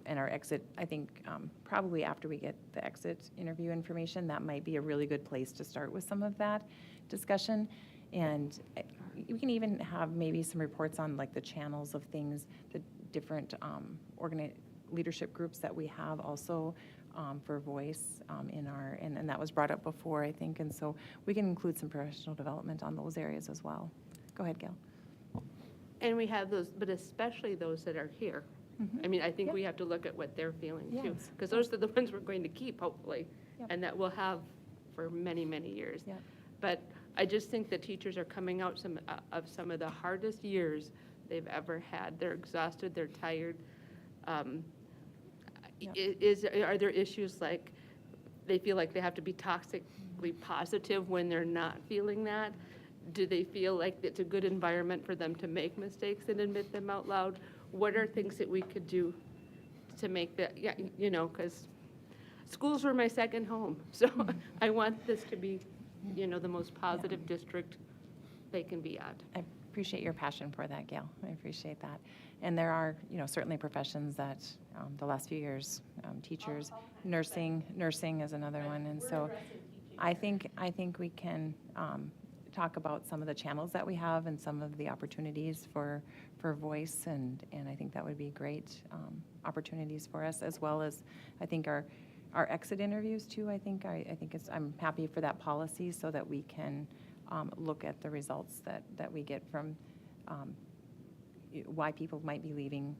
and our exit, I think probably after we get the exit interview information, that might be a really good place to start with some of that discussion. And we can even have maybe some reports on like the channels of things, the different leadership groups that we have also for voice in our, and that was brought up before, I think. And so we can include some professional development on those areas as well. Go ahead, Gail. And we have those, but especially those that are here. Mm-hmm. I mean, I think Yep. we have to look at what they're feeling too, Yes. because those are the ones we're going to keep, hopefully, Yep. and that we'll have for many, many years. Yep. But I just think the teachers are coming out of some of the hardest years they've ever had. They're exhausted, they're tired. Yep. Are there issues like they feel like they have to be toxically positive when they're not feeling that? Do they feel like it's a good environment for them to make mistakes and admit them out loud? What are things that we could do to make that, because schools were my second home. So I want this to be, the most positive district they can be at. I appreciate your passion for that, Gail. I appreciate that. And there are, certainly professions that the last few years, teachers, nursing is another one. And so I think we can talk about some of the channels that we have and some of the opportunities for voice, and I think that would be great opportunities for us, as well as I think our exit interviews too. I think I'm happy for that policy so that we can look at the results that we get from why people might be leaving,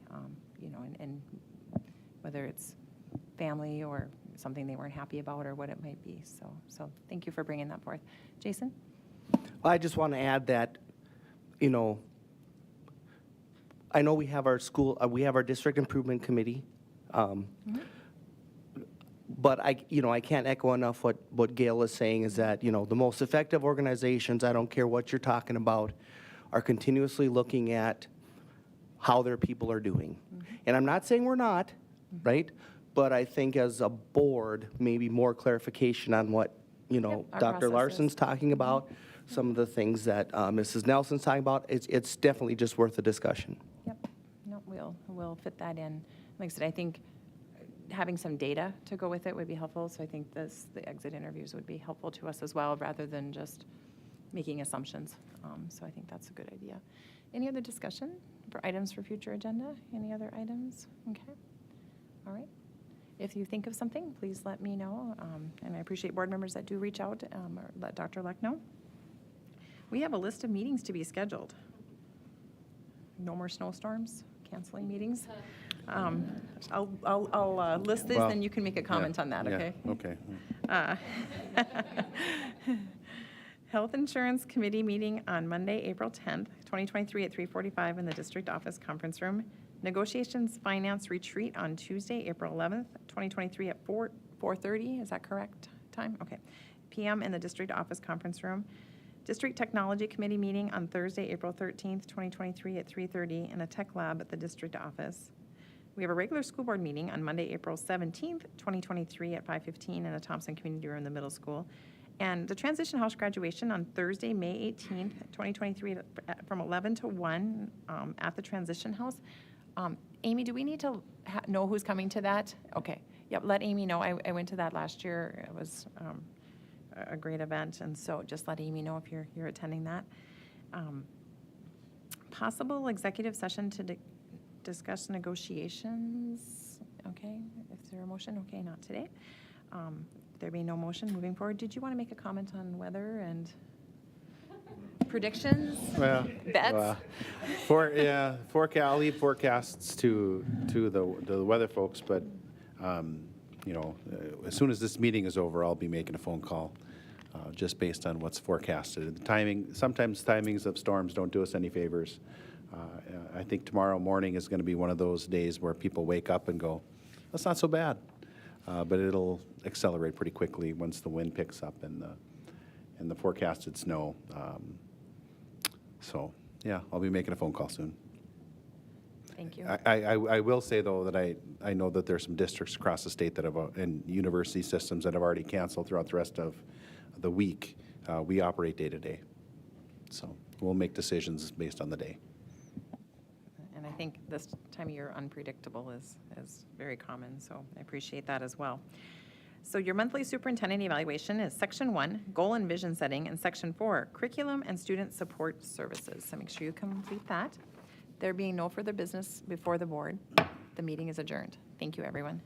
and whether it's family or something they weren't happy about or what it might be. So thank you for bringing that forth. Jason? I just want to add that, I know we have our we have our district improvement committee, but I can't echo enough what Gail is saying is that, the most effective organizations, I don't care what you're talking about, are continuously looking at how their people are doing. And I'm not saying we're not, right? But I think as a board, maybe more clarification on what, you know, Yep, our Dr. processes. Larson's talking about, some of the things that Mrs. Nelson's talking about, it's definitely just worth a discussion. Yep, no, we'll fit that in. Like I said, I think having some data to go with it would be helpful, so I think the exit interviews would be helpful to us as well, rather than just making assumptions. So I think that's a good idea. Any other discussion for items for future agenda? Any other items? Okay, all right. If you think of something, please let me know, and I appreciate board members that do reach out, or let Dr. Leck know. We have a list of meetings to be scheduled. No more snowstorms, canceling meetings. I'll list this, Well, then you can make a comment on that, Yeah, okay? okay. Health Insurance Committee meeting on Monday, April 10th, 2023 at 3:45 in the District Office Conference Room. Negotiations Finance Retreat on Tuesday, April 11th, 2023 at 4:30, is that correct time? Okay. PM in the District Office Conference Room. District Technology Committee meeting on Thursday, April 13th, 2023 at 3:30 in a tech lab at the District Office. We have a regular school board meeting on Monday, April 17th, 2023 at 5:15 in the Thompson Community Room in the middle school. And the Transition House graduation on Thursday, May 18th, 2023 from 11 to 1 at the Transition House. Amy, do we need to know who's coming to that? Okay. Yep, let Amy know. I went to that last year. It was a great event, and so just let Amy know if you're attending that. Possible executive session to discuss negotiations. Okay, is there a motion? Okay, not today. There being no motion, moving forward, did you want to make a comment on weather and predictions? Well, Bets? I'll leave forecasts to the weather folks, but, you know, as soon as this meeting is over, I'll be making a phone call, just based on what's forecasted. The timing, sometimes timings of storms don't do us any favors. I think tomorrow morning is going to be one of those days where people wake up and go, that's not so bad. But it'll accelerate pretty quickly once the wind picks up and the forecasted snow. So, yeah, I'll be making a phone call soon. Thank you. I will say, though, that I know that there's some districts across the state that have, and university systems that have already canceled throughout the rest of the week. We operate day to day. So we'll make decisions based on the day. And I think this time of year unpredictable is very common, so I appreciate that as well. So your monthly superintendent evaluation is Section 1, Goal and Vision Setting, and Section 4, Curriculum and Student Support Services. So make sure you complete that. There being no further business before the board, the meeting is adjourned. Thank you, everyone.